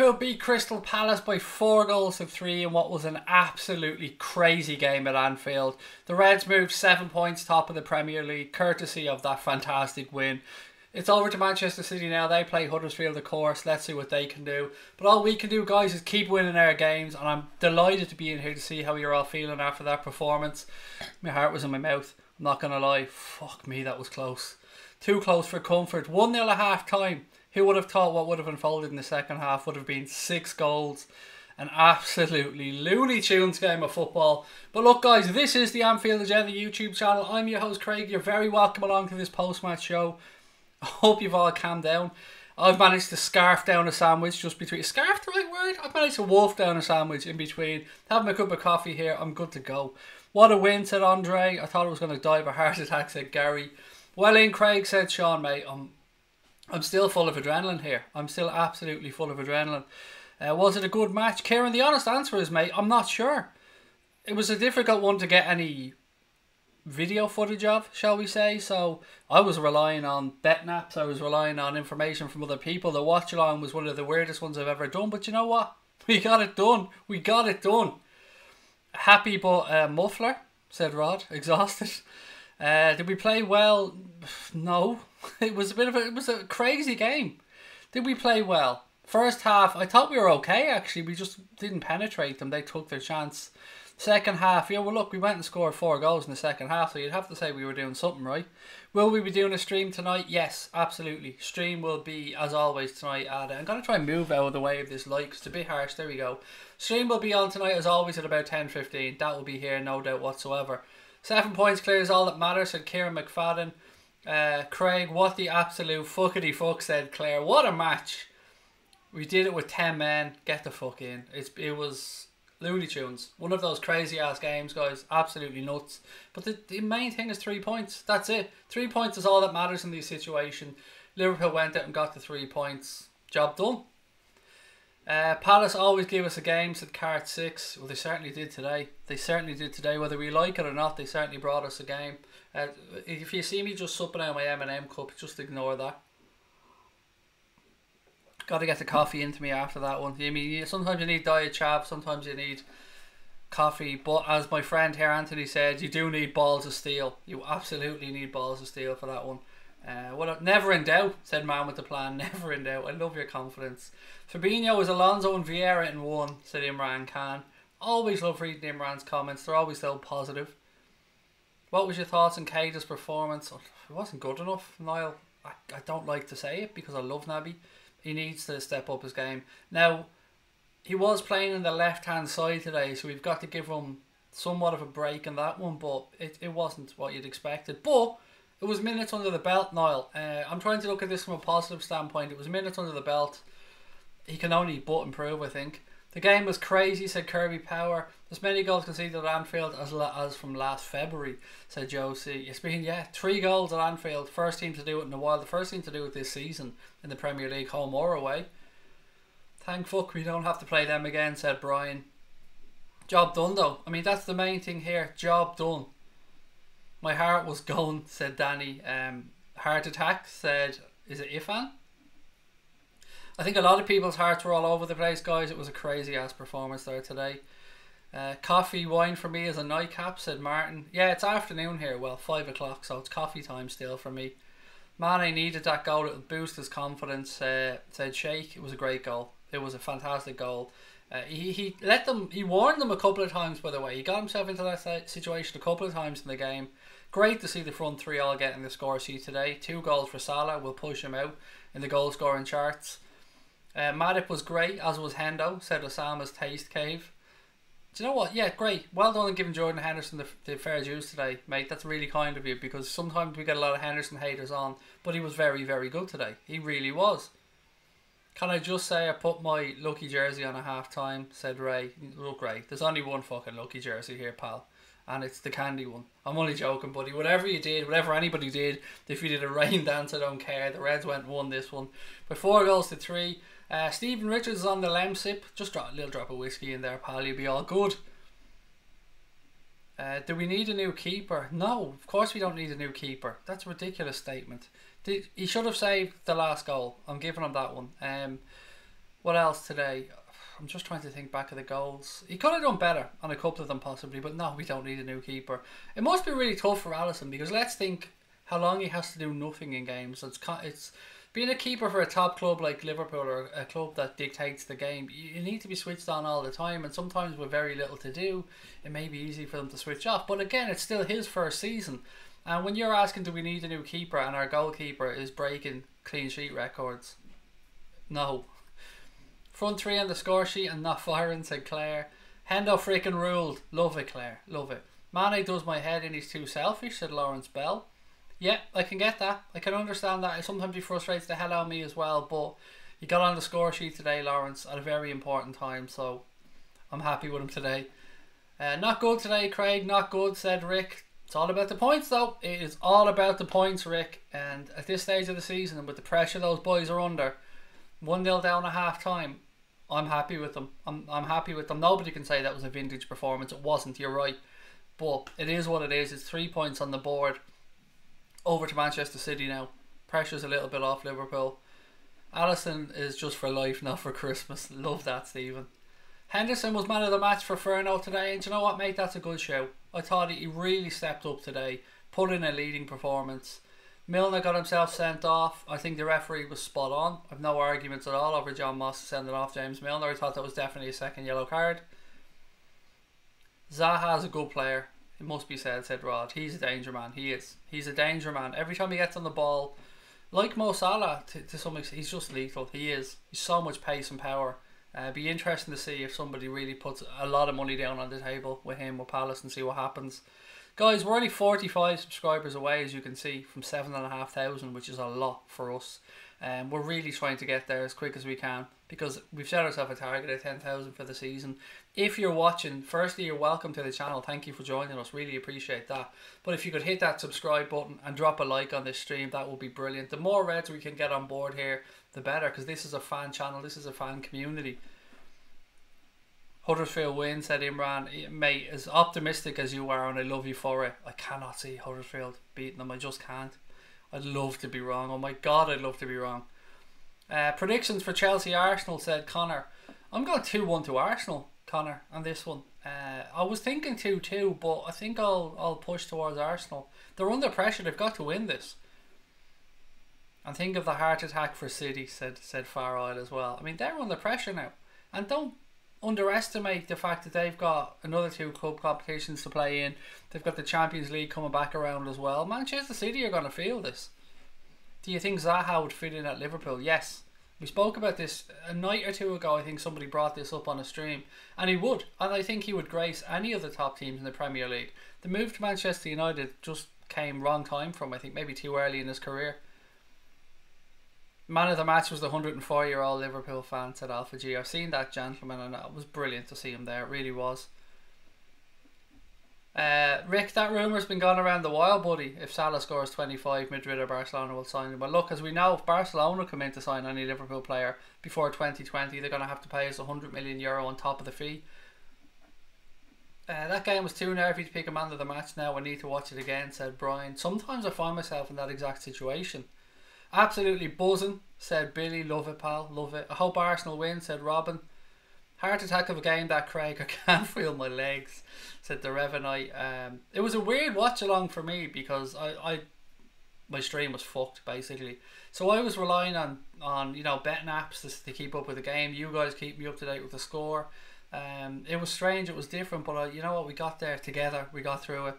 Liverpool beat Crystal Palace by 4-3 in what was an absolutely crazy game at Anfield. The Reds moved 7 points top of the Premier League, courtesy of that fantastic win. It's over to Manchester City now. They play Huddersfield, of course. Let's see what they can do. But all we can do, guys, is keep winning our games. And I'm delighted to be in here to see how you're all feeling after that performance. My heart was in my mouth. I'm not going to lie. Fuck me, that was close. Too close for comfort. 1-0 at half time. Who would have thought what would have unfolded in the second half would have been 6 goals. An absolutely Looney Tunes game of football. But look, guys, this is the Anfield Agenda YouTube channel. I'm your host, Craig. You're very welcome along to this post-match show. I hope you've all calmed down. I've managed to scarf down a sandwich just between... Scarf the right word? I've managed to wolf down a sandwich in between. Having a cup of coffee here. I'm good to go. What a win, said Andre. I thought I was going to die of a heart attack, said Gary. Well in, Craig, said Sean, mate. I'm still full of adrenaline here. I'm still absolutely full of adrenaline. Was it a good match? Kieran, the honest answer is, mate, I'm not sure. It was a difficult one to get any video footage of, shall we say. So I was relying on bet naps. I was relying on information from other people. The watch along was one of the weirdest ones I've ever done. But you know what? We got it done. We got it done. Happy but muffler, said Rod. Exhausted. Did we play well? No. It was a crazy game. Did we play well? First half, I thought we were okay actually. We just didn't penetrate them. They took their chance. Second half, yeah, well look, we went and scored 4 goals in the second half, so you'd have to say we were doing something right. Will we be doing a stream tonight? Yes, absolutely. Stream will be, as always, tonight at... I'm going to try and move out of the way of this light, 'cause it's a bit harsh. There we go. Stream will be on tonight, as always, at about 10:15. That will be here, no doubt whatsoever. 7 points clear is all that matters, said Kieran McFadden. Craig, what the absolute fuckity fuck, said Claire. What a match. We did it with 10 men. Get the fuck in. It was Looney Tunes. One of those crazy ass games, guys. Absolutely nuts. But the main thing is 3 points. That's it. 3 points is all that matters in this situation. Liverpool went out and got the 3 points. Job done. Palace always give us a game, said Cart 6. Well, they certainly did today. They certainly did today. Whether we like it or not, they certainly brought us a game. If you see me just supping out my M&M cup, just ignore that. Got to get the coffee into me after that one. I mean, sometimes you need diet chav, sometimes you need coffee. But as my friend here, Anthony, said, you do need balls of steel. You absolutely need balls of steel for that one. Never in doubt, said Man with the Plan. Never in doubt. I love your confidence. Fabinho is Alonso and Vieira in one, said Imran Khan. Always love reading Imran's comments. They're always so positive. What was your thoughts on Keita's performance? Oh, it wasn't good enough, Niall. I don't like to say it because I love Naby. He needs to step up his game. Now, he was playing in the left-hand side today, so we've got to give him somewhat of a break in that one, but it wasn't what you'd expected. But it was minutes under the belt, Niall. I'm trying to look at this from a positive standpoint. It was minutes under the belt. He can only but improve, I think. The game was crazy, said Kirby Power. As many goals conceded at Anfield as from last February, said Josie. It's been, 3 goals at Anfield. First team to do it in a while. The first team to do it this season in the Premier League, home or away. Thank fuck we don't have to play them again, said Brian. Job done though. I mean, that's the main thing here. Job done. My heart was going, said Danny. Heart attack, said, is it Ifan? I think a lot of people's hearts were all over the place, guys. It was a crazy ass performance there today. Coffee, wine for me is a nightcap, said Martin. Yeah, it's afternoon here. Well, 5 o'clock, so it's coffee time still for me. Mane needed that goal. It would boost his confidence, said Sheikh. It was a great goal. It was a fantastic goal. He warned them a couple of times, by the way. He got himself into that situation a couple of times in the game. Great to see the front three all getting the score sheet today. 2 goals for Salah will push him out in the goal scoring charts. Matip was great, as was Hendo, said Osama's Taste Cave. Do you know what? Yeah, great. Well done on giving Jordan Henderson the fair dues today, mate. That's really kind of you, because sometimes we get a lot of Henderson haters on, but he was very, very good today. He really was. Can I just say I put my lucky jersey on at half time, said Ray. Look, Ray, there's only one fucking lucky jersey here, pal. And it's the candy one. I'm only joking, buddy. Whatever you did, whatever anybody did, if you did a rain dance, I don't care. The Reds won this one. By 4-3. Stephen Richards is on the Lemsip. Just drop a little drop of whiskey in there, pal. You'll be all good. Do we need a new keeper? No, of course we don't need a new keeper. That's a ridiculous statement. He should have saved the last goal. I'm giving him that one. What else today? I'm just trying to think back of the goals. He could have done better on a couple of them possibly, but no, we don't need a new keeper. It must be really tough for Alisson because let's think how long he has to do nothing in games. It's being a keeper for a top club like Liverpool or a club that dictates the game. You need to be switched on all the time, and sometimes with very little to do, it may be easy for them to switch off. But again, it's still his first season. And when you're asking, do we need a new keeper, and our goalkeeper is breaking clean sheet records? No. Front three on the score sheet and not firing, said Claire. Hendo freaking ruled. Love it, Claire. Love it. Mane does my head in, he's too selfish, said Lawrence Bell. Yeah, I can get that. I can understand that. Sometimes he frustrates the hell out of me as well, but he got on the score sheet today, Lawrence, at a very important time, so I'm happy with him today. Not good today, Craig. Not good, said Rick. It's all about the points, though. It is all about the points, Rick. And at this stage of the season, and with the pressure those boys are under, 1-0 down at half time, I'm happy with them. I'm happy with them. Nobody can say that was a vintage performance. It wasn't, you're right. But it is what it is. It's 3 points on the board. Over to Manchester City now. Pressure's a little bit off Liverpool. Alisson is just for life, not for Christmas. Love that, Stephen. Henderson was man of the match for Furno today. And do you know what, mate? That's a good show. I thought he really stepped up today. Put in a leading performance. Milner got himself sent off. I think the referee was spot on. I've no arguments at all over John Moss sending off James Milner. I thought that was definitely a second yellow card. Zaha is a good player. It must be said, said Rod. He's a danger man. He is. He's a danger man. Every time he gets on the ball, like Mo Salah, to some extent, he's just lethal. He is. He's so much pace and power. Be interesting to see if somebody really puts a lot of money down on the table with him, with Palace, and see what happens. Guys, we're only 45 subscribers away, as you can see, from 7,500, which is a lot for us. We're really trying to get there as quick as we can because we've set ourselves a target of 10,000 for the season. If you're watching, firstly, you're welcome to the channel. Thank you for joining us. Really appreciate that. But if you could hit that subscribe button and drop a like on this stream, that would be brilliant. The more Reds we can get on board here, the better, because this is a fan channel. This is a fan community. Huddersfield win, said Imran. Mate, as optimistic as you are, and I love you for it, I cannot see Huddersfield beating them. I just can't. I'd love to be wrong. Oh my God, I'd love to be wrong. Predictions for Chelsea-Arsenal, said Connor. I'm going 2-1 to Arsenal, Connor, on this one. I was thinking 2-2, but I think I'll push towards Arsenal. They're under pressure. They've got to win this. And think of the heart attack for City, said Far Isle as well. I mean, they're under pressure now. And don't underestimate the fact that they've got another 2 club competitions to play in. They've got the Champions League coming back around as well. Manchester City are going to feel this. Do you think Zaha would fit in at Liverpool? Yes. We spoke about this a night or 2 ago. I think somebody brought this up on a stream. And he would. And I think he would grace any of the top teams in the Premier League. The move to Manchester United just came wrong time for him. I think maybe too early in his career. Man of the match was the 104-year-old Liverpool fan, said Alpha G. I've seen that gentleman and it was brilliant to see him there. It really was. Rick, that rumour's been gone around a while, buddy. If Salah scores 25, Madrid or Barcelona will sign him. Well, look, as we know, if Barcelona come in to sign any Liverpool player before 2020, they're going to have to pay us €100 million on top of the fee. That game was too nervy to pick a man of the match now. I need to watch it again, said Brian. Sometimes I find myself in that exact situation. Absolutely buzzing, said Billy. Love it, pal. Love it. I hope Arsenal win, said Robin. Heart attack of a game, that, Craig. I can't feel my legs, said the Revenite. It was a weird watch along for me because my stream was fucked basically. So I was relying on you know, betting apps to keep up with the game. You guys keep me up to date with the score. It was strange. It was different, but you know what? We got there together. We got through it.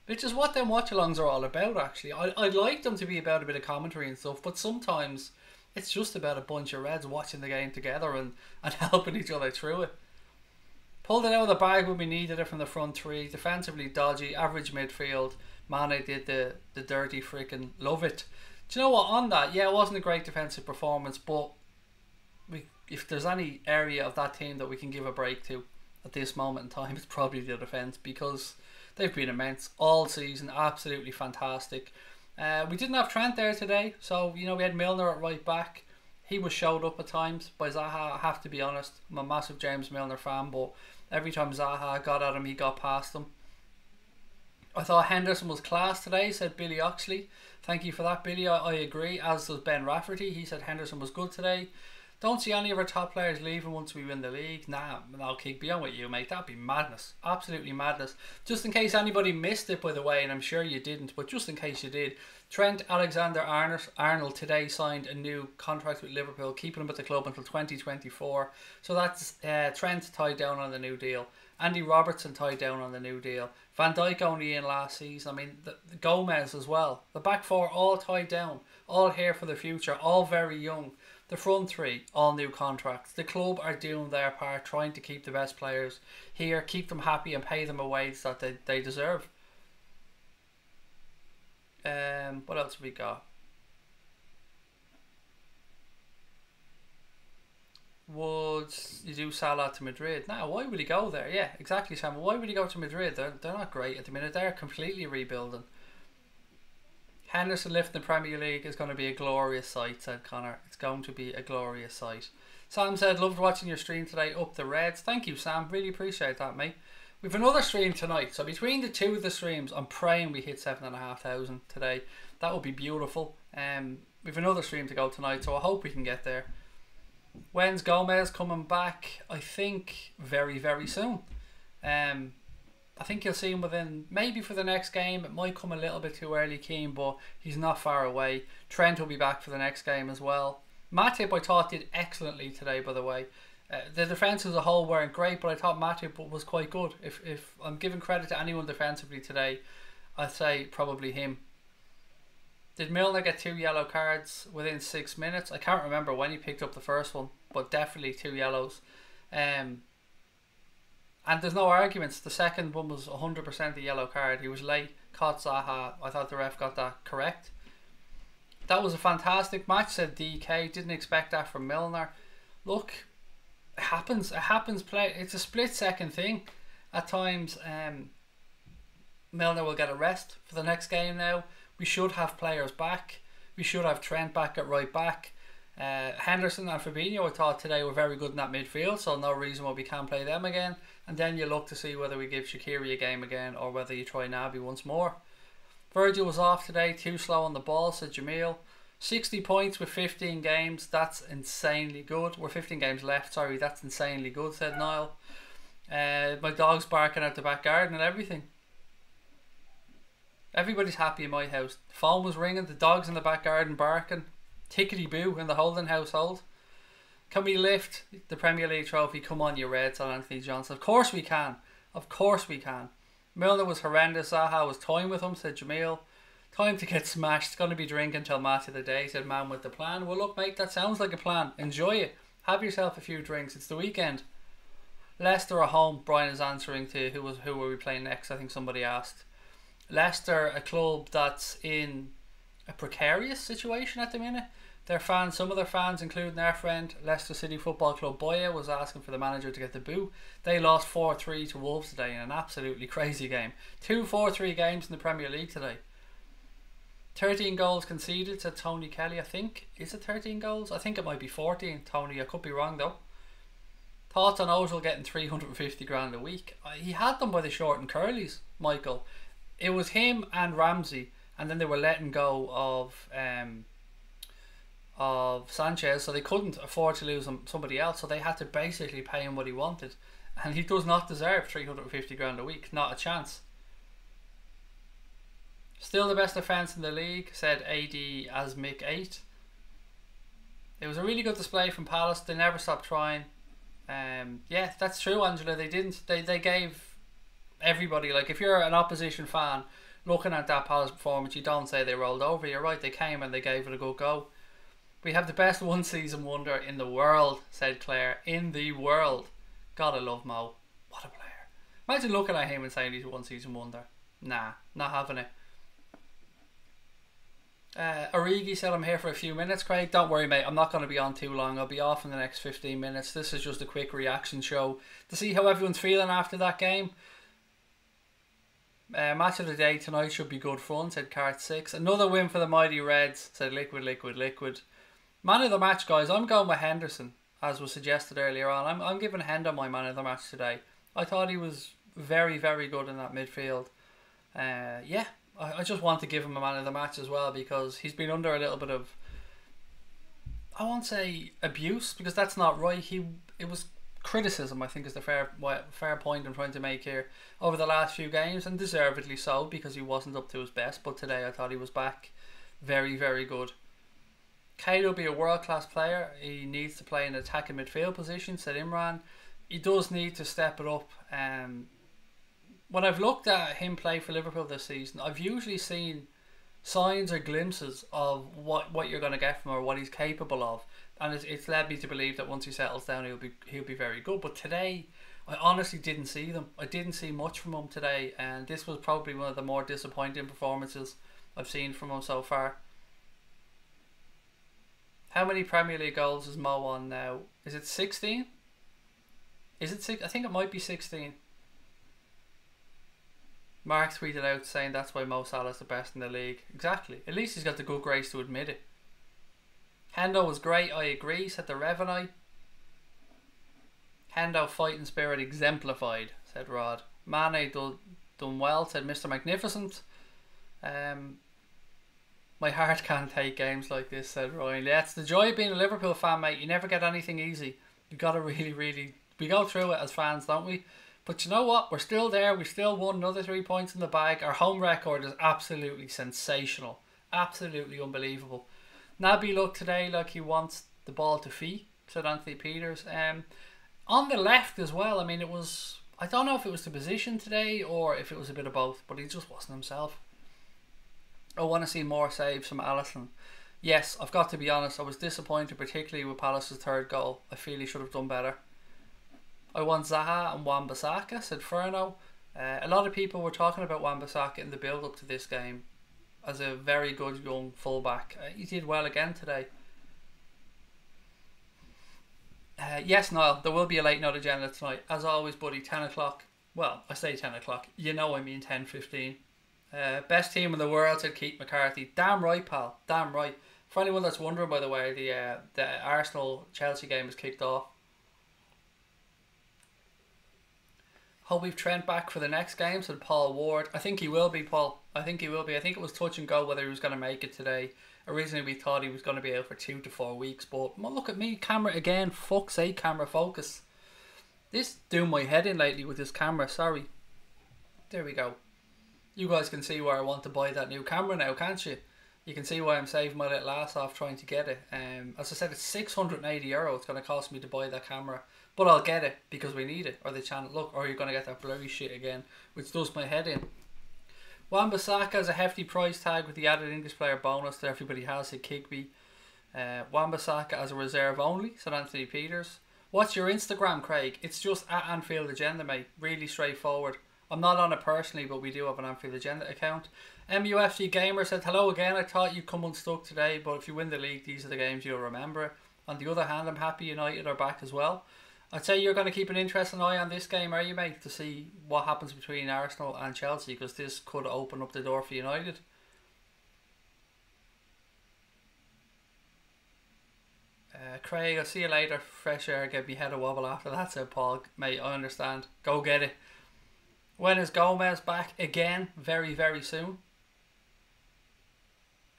Which is what them watch-alongs are all about, actually. I'd like them to be about a bit of commentary and stuff, but sometimes it's just about a bunch of Reds watching the game together and helping each other through it. Pulled it out of the bag when we needed it from the front three. Defensively dodgy, average midfield. Mane did the dirty freaking love it. Do you know what, on that, yeah, it wasn't a great defensive performance, but if there's any area of that team that we can give a break to at this moment in time, it's probably the defence, because they've been immense all season, absolutely fantastic. We didn't have Trent there today, so you know, we had Milner at right back. He was showed up at times by Zaha. I have to be honest, I'm a massive James Milner fan, but every time Zaha got at him, he got past him. I thought Henderson was class today, said Billy Oxley. Thank you for that, Billy. I agree, as does Ben Rafferty. He said Henderson was good today. Don't see any of our top players leaving once we win the league. Nah, I'll keep beyond with you, mate. That'd be madness. Absolutely madness. Just in case anybody missed it, by the way, and I'm sure you didn't, but just in case you did, Trent Alexander-Arnold today signed a new contract with Liverpool, keeping him at the club until 2024. So that's Trent tied down on the new deal. Andy Robertson tied down on the new deal. Van Dijk only in last season. I mean, the Gomez as well. The back four all tied down. All here for the future. All very young. The front three, all new contracts. The club are doing their part, trying to keep the best players here, keep them happy and pay them a wage that they deserve. What else have we got? Would you do Salah to Madrid? Now, why would he go there? Yeah, exactly, Sam. Why would he go to Madrid? They're not great at the minute. They're completely rebuilding. Henderson lifting the Premier League is going to be a glorious sight, said Connor. It's going to be a glorious sight. Sam said, loved watching your stream today. Up the Reds. Thank you, Sam. Really appreciate that, mate. We've another stream tonight. So between the two of the streams, I'm praying we hit 7,500 today. That would be beautiful. We've another stream to go tonight, so I hope we can get there. When's Gomez coming back? I think very, very soon. I think you'll see him within, maybe for the next game. It might come a little bit too early, Keane, but he's not far away. Trent will be back for the next game as well. Matip, I thought, did excellently today, by the way. The defence as a whole weren't great, but I thought Matip was quite good. If I'm giving credit to anyone defensively today, I'd say probably him. Did Milner get 2 yellow cards within 6 minutes? I can't remember when he picked up the first one, but definitely 2 yellows. And there's no arguments. The second one was 100% a yellow card. He was late, caught Zaha. I thought the ref got that correct. That was a fantastic match, said DK. Didn't expect that from Milner. Look, it happens. It happens. It's a split-second thing. At times, Milner will get a rest for the next game now. We should have players back. We should have Trent back at right back. Henderson and Fabinho, I thought today were very good in that midfield, so no reason why we can't play them again. And then you look to see whether we give Shaqiri a game again or whether you try Naby once more. Virgil was off today, too slow on the ball, said Jamil. 60 points with 15 games, that's insanely good. We're 15 games left, sorry, that's insanely good, said Niall. My dog's barking out the back garden and everything. Everybody's happy in my house. The phone was ringing, the dog's in the back garden barking. Tickety-boo in the Holden household. Can we lift the Premier League trophy? Come on, you Reds, on Anthony Johnson. Of course we can. Of course we can. Milner was horrendous. Zaha was toying with him, said Jamil. Time to get smashed. Going to be drinking till match of the day, said man with the plan. Well, look, mate, that sounds like a plan. Enjoy it. Have yourself a few drinks. It's the weekend. Leicester at home. Brian is answering to who were we playing next? I think somebody asked. Leicester, a club that's in a precarious situation at the minute. Their fans, some of their fans, including our friend Leicester City Football Club Boya, was asking for the manager to get the boot. They lost 4-3 to Wolves today in an absolutely crazy game. 2 4-3 games in the Premier League today. 13 goals conceded, said Tony Kelly, I think. Is it 13 goals? I think it might be 14, Tony. I could be wrong though. Thoughts on Ozil getting 350 grand a week? He had them by the short and curlies, Michael. It was him and Ramsey, and then they were letting go of Sanchez, so they couldn't afford to lose somebody else, so they had to basically pay him what he wanted, and he does not deserve 350 grand a week, not a chance. Still the best defence in the league, said AD Asmic 8. It was a really good display from Palace. They never stopped trying. Yeah, that's true, Angela. They didn't. They gave everybody, like, if you're an opposition fan looking at that Palace performance, you don't say they rolled over. You're right, they came and they gave it a good go. We have the best one season wonder in the world, said Claire. In the world. Gotta love Mo. What a player. Imagine looking at him and saying he's a one season wonder. Nah, not having it. Origi said I'm here for a few minutes, Craig. Don't worry, mate, I'm not going to be on too long. I'll be off in the next 15 minutes. This is just a quick reaction show to see how everyone's feeling after that game. Match of the day tonight should be good fun, said Cart 6. Another win for the mighty Reds, said Liquid. Man of the match, guys. I'm going with Henderson, as was suggested earlier on. I'm giving Hendo my man of the match today. I thought he was very, very good in that midfield. Yeah, I just want to give him a man of the match as well, because he's been under a little bit of I won't say abuse because that's not right. It was criticism, I think, is the fair point I'm trying to make here over the last few games, and deservedly so because he wasn't up to his best. But today I thought he was back very, very good. Kane will be a world class player. He needs to play in attacking midfield position, said Imran. He does need to step it up. When I've looked at him play for Liverpool this season, I've usually seen signs or glimpses of what you're going to get from him or what he's capable of, and it's led me to believe that once he settles down he'll be very good. But today I honestly didn't see them. I didn't see much from him today, and this was probably one of the more disappointing performances I've seen from him so far. How many Premier League goals is Mo on now? Is it 16? Is it 6? I think it might be 16. Mark tweeted out saying that's why Mo Salah's the best in the league. Exactly. At least he's got the good grace to admit it. Hendo was great, I agree, said the Revenite. Hendo fighting spirit exemplified, said Rod. Mane done well, said Mr. Magnificent. My heart can't take games like this, said Ryan. Yeah, it's the joy of being a Liverpool fan, mate. You never get anything easy. You got to really... We go through it as fans, don't we? But you know what? We're still there. We still won another 3 points in the bag. Our home record is absolutely sensational. Absolutely unbelievable. Naby looked today like he wants the ball to feet, said Anthony Peters. On the left as well, I mean, it was... I don't know if it was the position today or if it was a bit of both, but he just wasn't himself. I want to see more saves from Alisson. Yes, I've got to be honest, I was disappointed, particularly with Palace's third goal. I feel he should have done better. I want Zaha and Wan-Bissaka, said Ferno. A lot of people were talking about Wan-Bissaka in the build-up to this game as a very good young fullback. He did well again today. Yes, Niall, there will be a late note agenda tonight. As always, buddy, 10 o'clock. Well, I say 10 o'clock. You know I mean 10:15. Best team in the world, said Keith McCarthy. Damn right, pal. Damn right. For anyone that's wondering, by the way, the Arsenal-Chelsea game is kicked off. Hope we've Trent back for the next game, said Paul Ward. I think he will be, Paul. I think he will be. I think it was touch and go whether he was going to make it today. Originally we thought he was going to be out for 2 to 4 weeks, but well, look at me, camera again. Fuck's sake, camera focus. This doing my head in lately with this camera, sorry. There we go. You guys can see why I want to buy that new camera now, can't you? You can see why I'm saving my little ass off trying to get it. As I said, it's €680 it's going to cost me to buy that camera. But I'll get it because we need it. Or the channel, look, or you're going to get that blurry shit again, which does my head in. Wan-Bissaka has a hefty price tag with the added English player bonus that everybody has, said Kigby. Wan-Bissaka as a reserve only, said Anthony Peters. What's your Instagram, Craig? It's just at Anfield Agenda, mate. Really straightforward. I'm not on it personally, but we do have an Anfield Agenda account. MUFC Gamer said, hello again. I thought you'd come unstuck today, but if you win the league, these are the games you'll remember. On the other hand, I'm happy United are back as well. I'd say you're going to keep an interesting eye on this game, are you, mate? To see what happens between Arsenal and Chelsea, because this could open up the door for United. Craig, I'll see you later. Fresh air, get me head a wobble after that, said Paul. Mate, I understand. Go get it. When is Gomez back again? Very, very soon.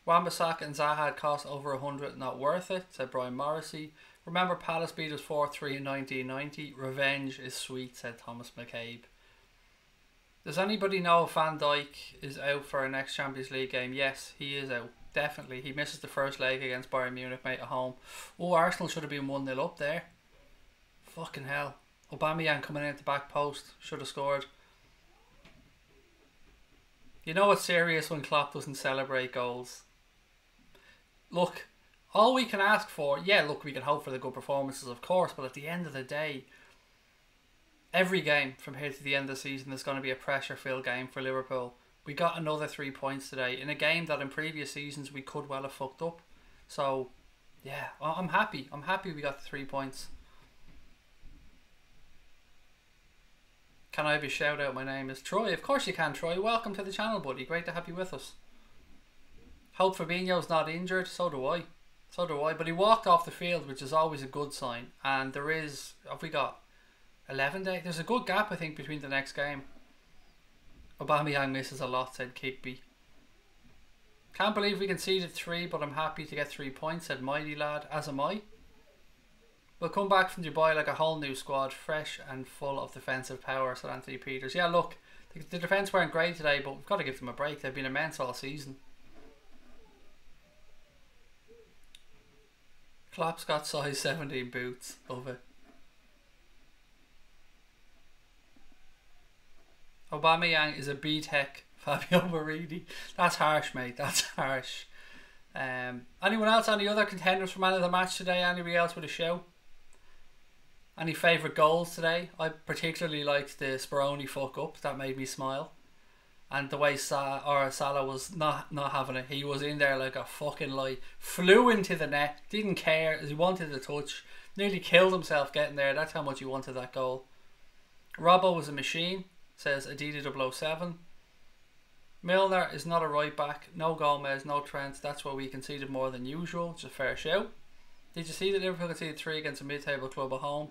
Wan-Bissaka and Zaha cost over 100, not worth it, said Brian Morrissey. Remember Palace beat us 4-3 in 1990. Revenge is sweet, said Thomas McCabe. Does anybody know if Van Dijk is out for our next Champions League game? Yes, he is out. Definitely. He misses the first leg against Bayern Munich, mate, at home. Oh, Arsenal should have been 1-0 up there. Fucking hell. Aubameyang coming in at the back post. Should have scored. You know it's serious when Klopp doesn't celebrate goals. Look, all we can ask for, yeah, look, we can hope for the good performances, of course, but at the end of the day, every game from here to the end of the season is going to be a pressure-filled game for Liverpool. We got another 3 points today in a game that in previous seasons we could well have fucked up. So, yeah, I'm happy. I'm happy we got the 3 points. Can I have a shout out? My name is Troy. Of course you can, Troy. Welcome to the channel, buddy. Great to have you with us. Hope Fabinho's not injured. So do I. So do I. But he walked off the field, which is always a good sign. And there is, have we got 11 days? There's a good gap, I think, between the next game. Aubameyang misses a lot, said Kigby. Can't believe we conceded 3, but I'm happy to get 3 points, said Mighty Lad, as am I. We'll come back from Dubai like a whole new squad, fresh and full of defensive power, said Anthony Peters. Yeah, look, the defence weren't great today, but we've got to give them a break. They've been immense all season. Klopp's got size 17 boots. Love it. Aubameyang is a B-Tech Fabio Baridi. That's harsh, mate. That's harsh. Anyone else? Any other contenders for man of the match today? Anybody else with a show? Any favourite goals today? I particularly liked the Speroni fuck up. That made me smile. And the way Salah was not having it. He was in there like a fucking light. Flew into the net. Didn't care. He wanted the touch. Nearly killed himself getting there. That's how much he wanted that goal. Robbo was a machine, says Adidas007. Milner is not a right back. No Gomez, no Trent. That's why we conceded more than usual. It's a fair show. Did you see that Liverpool conceded 3 against a mid-table club at home?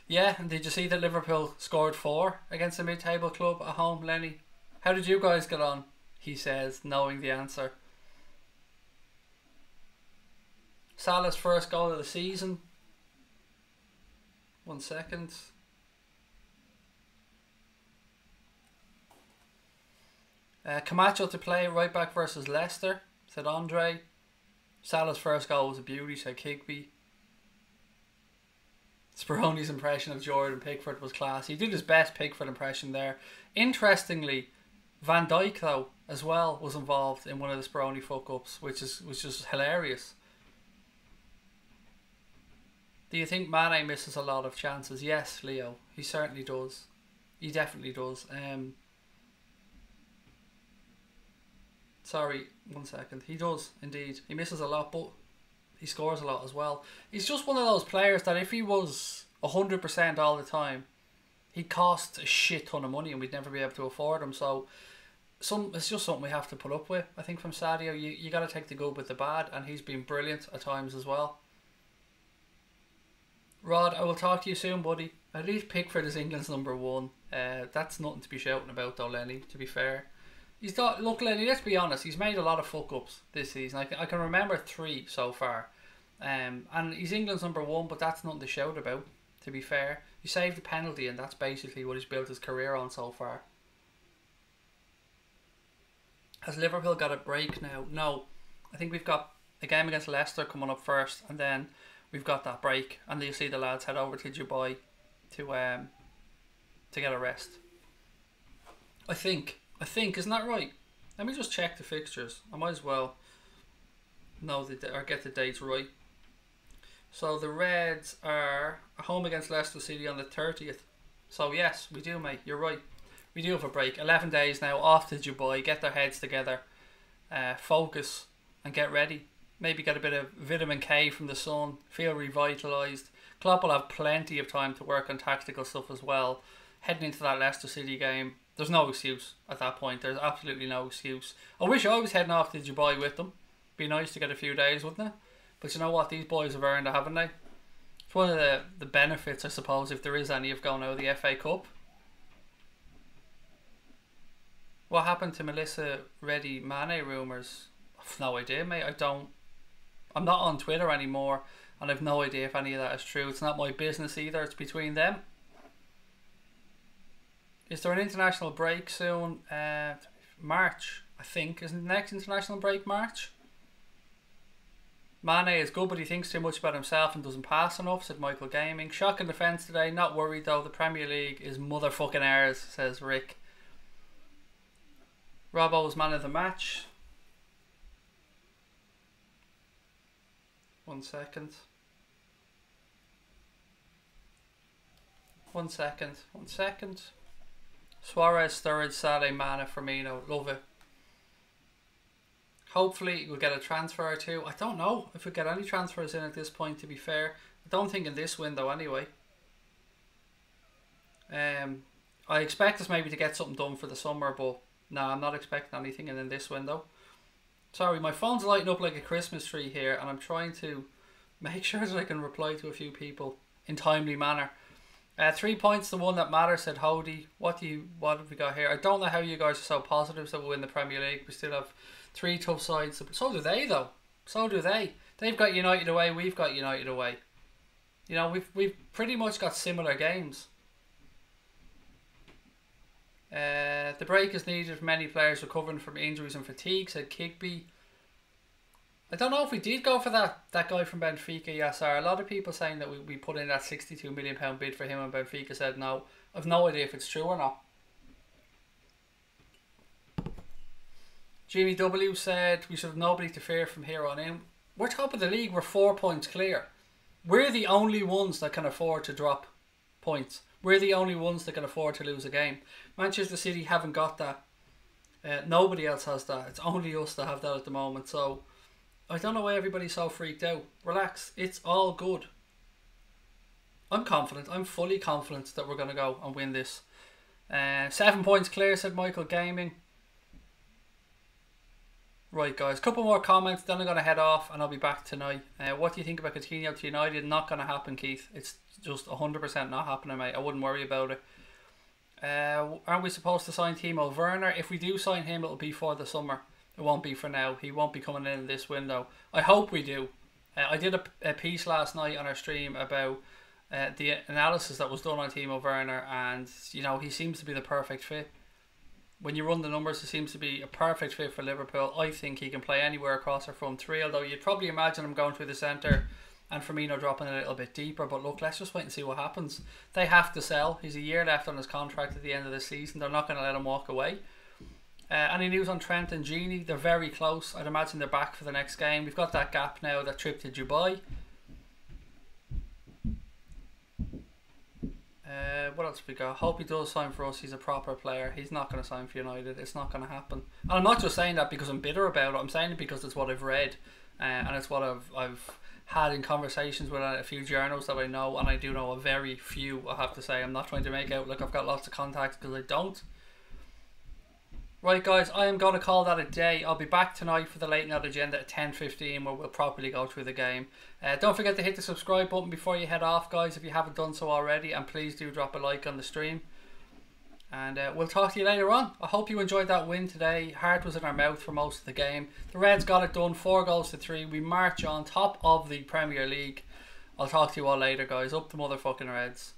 Yeah, and did you see that Liverpool scored 4 against a mid-table club at home, Lenny? How did you guys get on? He says, knowing the answer. Salah's first goal of the season. 1 second. Camacho to play right back versus Leicester, said Andre. Salah's first goal was a beauty, said Kigby. Speroni's impression of Jordan Pickford was class. He did his best Pickford impression there. Interestingly, Van Dijk though as well was involved in one of the Speroni fuck ups, which was just hilarious. Do you think Mane misses a lot of chances? Yes, Leo, he certainly does. He definitely does. Sorry, 1 second. He does indeed. He misses a lot, but he scores a lot as well. He's just one of those players that if he was 100% all the time, he'd cost a shit ton of money and we'd never be able to afford him. So it's just something we have to put up with. I think from Sadio, you got to take the good with the bad, and he's been brilliant at times as well. Rod, I will talk to you soon, buddy. At least Pickford is England's #1. That's nothing to be shouting about though, Lenny, to be fair. Look, Lenny, let's be honest, he's made a lot of fuck-ups this season. I can remember 3 so far. And he's England's #1, but that's nothing to shout about, to be fair. He saved a penalty, and that's basically what he's built his career on so far. Has Liverpool got a break now? No. I think we've got a game against Leicester coming up first, and then we've got that break. And you'll see the lads head over to Dubai to get a rest. I think, isn't that right? Let me just check the fixtures. I might as well know or get the dates right. So the Reds are home against Leicester City on the 30th. So yes, we do, mate. You're right. We do have a break. 11 days now off to Dubai. Get their heads together. Focus and get ready. Maybe get a bit of vitamin K from the sun. Feel revitalised. Klopp will have plenty of time to work on tactical stuff as well. Heading into that Leicester City game, there's no excuse at that point. There's absolutely no excuse. I wish I was heading off to Dubai with them. Be nice to get a few days, wouldn't it? But you know what? These boys have earned it, haven't they? It's one of the benefits, I suppose, if there is any, of going out of the FA Cup. What happened to Melissa Reddy Mane rumours? I've no idea, mate. I'm not on Twitter anymore, and I've no idea if any of that is true. It's not my business either. It's between them. Is there an international break soon? March, I think. Isn't the next international break March? Mane is good, but he thinks too much about himself and doesn't pass enough, said Michael Gaming. Shocking defence today. Not worried though. The Premier League is motherfucking ours, says Rick. Robbo's man of the match. 1 second. 1 second. 1 second. Suarez, Sturridge, Salah, Mane, Firmino. Love it. Hopefully we'll get a transfer or two. I don't know if we get any transfers in at this point, to be fair. I don't think in this window anyway. I expect us maybe to get something done for the summer, but no, I'm not expecting anything in this window. Sorry, my phone's lighting up like a Christmas tree here, and I'm trying to make sure that I can reply to a few people in timely manner. 3 points, the one that matters, said Hody. What have we got here? I don't know how you guys are so positive that we'll win the Premier League. We still have 3 tough sides. So do they, though. So do they. They've got United away. We've got United away. You know, we've pretty much got similar games. The break is needed for many players recovering from injuries and fatigue, said Kigby. I don't know if we did go for that guy from Benfica, Yassar. A lot of people saying that we put in that £62 million bid for him, and Benfica said no. I've no idea if it's true or not. Jimmy W said we should have nobody to fear from here on in. We're top of the league. We're 4 points clear. We're the only ones that can afford to drop points. We're the only ones that can afford to lose a game. Manchester City haven't got that. Nobody else has that. It's only us that have that at the moment. So I don't know why everybody's so freaked out. Relax. It's all good. I'm confident. I'm fully confident that we're going to go and win this. 7 points clear, said Michael Gaming. Right, guys. Couple more comments. Then I'm going to head off and I'll be back tonight. What do you think about Coutinho to United? Not going to happen, Keith. It's just 100% not happening, mate. I wouldn't worry about it. Aren't we supposed to sign Timo Werner? If we do sign him, it'll be for the summer. It won't be for now. He won't be coming in this window. I hope we do. I did a piece last night on our stream about the analysis that was done on Timo Werner, and you know, he seems to be the perfect fit. When you run the numbers, he seems to be a perfect fit for Liverpool. I think he can play anywhere across our front three, although you'd probably imagine him going through the centre and Firmino dropping a little bit deeper. But look, let's just wait and see what happens. They have to sell. He's a year left on his contract at the end of the season. They're not going to let him walk away. Any news on Trent and Gini? They're very close. I'd imagine they're back for the next game. We've got that gap now, that trip to Dubai. What else we got? Hope he does sign for us. He's a proper player. He's not going to sign for United. It's not going to happen. And I'm not just saying that because I'm bitter about it. I'm saying it because it's what I've read, and it's what I've had in conversations with a few journals that I know, and I do know a very few, I have to say. I'm not trying to make out like I've got lots of contacts, because I don't. Right, guys, I am going to call that a day. I'll be back tonight for the late night agenda at 10:15, where we'll properly go through the game. Don't forget to hit the subscribe button before you head off, guys, if you haven't done so already, and please do drop a like on the stream. And we'll talk to you later on. I hope you enjoyed that win today. Heart was in our mouth for most of the game. The Reds got it done, 4-3. We march on top of the Premier League. I'll talk to you all later, guys. Up the motherfucking Reds.